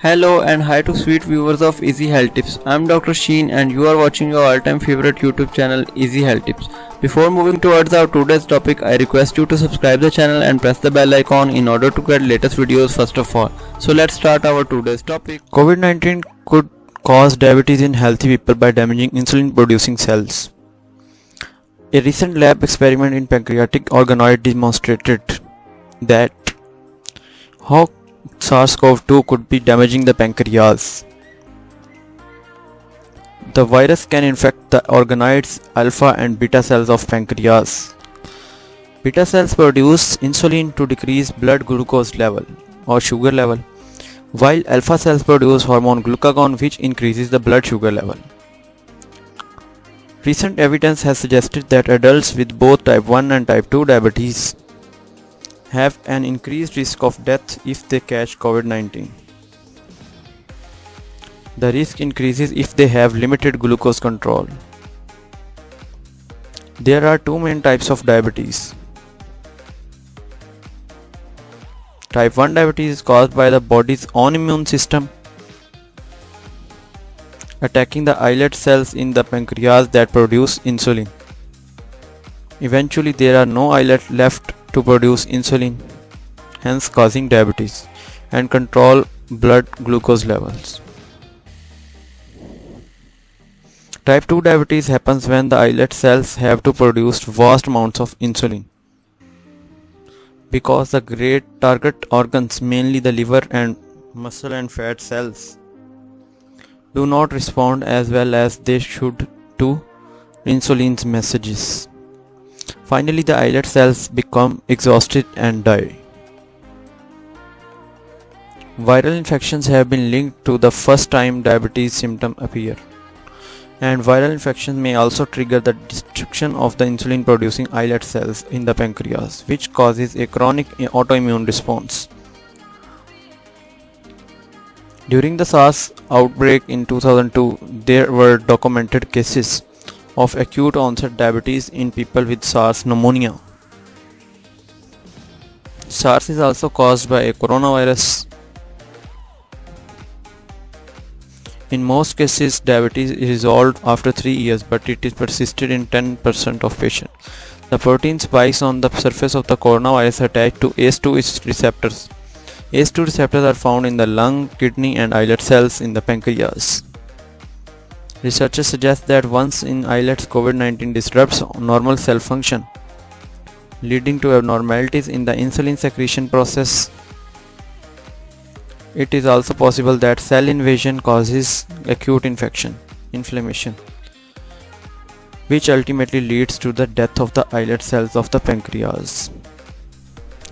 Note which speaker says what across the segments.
Speaker 1: Hello and hi to sweet viewers of Easy Health Tips. I'm Dr. Sheen and you are watching your all-time favorite YouTube channel Easy Health Tips. Before moving towards our today's topic, I request you to subscribe the channel and press the bell icon in order to get latest videos first of all. So let's start our today's topic. COVID-19 could cause diabetes in healthy people by damaging insulin producing cells. A recent lab experiment in pancreatic organoid demonstrated that how SARS-CoV-2 could be damaging the pancreas. The virus can infect the organoids, alpha and beta cells of pancreas. Beta cells produce insulin to decrease blood glucose level or sugar level, while alpha cells produce hormone glucagon which increases the blood sugar level. Recent evidence has suggested that adults with both type 1 and type 2 diabetes have an increased risk of death if they catch COVID-19. The risk increases if they have limited glucose control. There are two main types of diabetes. Type 1 diabetes is caused by the body's own immune system attacking the islet cells in the pancreas that produce insulin. Eventually there are no islets left to produce insulin, hence causing diabetes, and control blood glucose levels. Type 2 diabetes happens when the islet cells have to produce vast amounts of insulin. Because the great target organs, mainly the liver and muscle and fat cells, do not respond as well as they should to insulin's messages. Finally, the islet cells become exhausted and die. Viral infections have been linked to the first time diabetes symptoms appear, and viral infections may also trigger the destruction of the insulin producing islet cells in the pancreas, which causes a chronic autoimmune response. During the SARS outbreak in 2002, there were documented cases of acute onset diabetes in people with SARS pneumonia. SARS is also caused by a coronavirus. In most cases, diabetes is resolved after 3 years, but it is persisted in 10% of patients. The protein spikes on the surface of the coronavirus attach to ACE2 receptors. ACE2 receptors are found in the lung, kidney, and islet cells in the pancreas. Researchers suggest that once in islets, COVID-19 disrupts normal cell function, leading to abnormalities in the insulin secretion process. It is also possible that cell invasion causes acute inflammation, which ultimately leads to the death of the islet cells of the pancreas.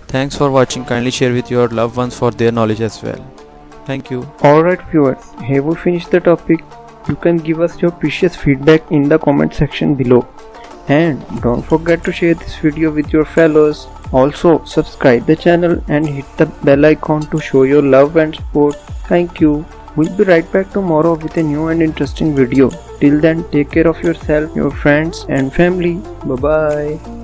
Speaker 1: Thanks for watching. Kindly share with your loved ones for their knowledge as well. Thank you.
Speaker 2: Alright viewers, have we finished the topic? You can give us your precious feedback in the comment section below. And don't forget to share this video with your fellows. Also subscribe the channel and hit the bell icon to show your love and support. Thank you. We'll be right back tomorrow with a new and interesting video. Till then, take care of yourself, your friends and family. Bye bye.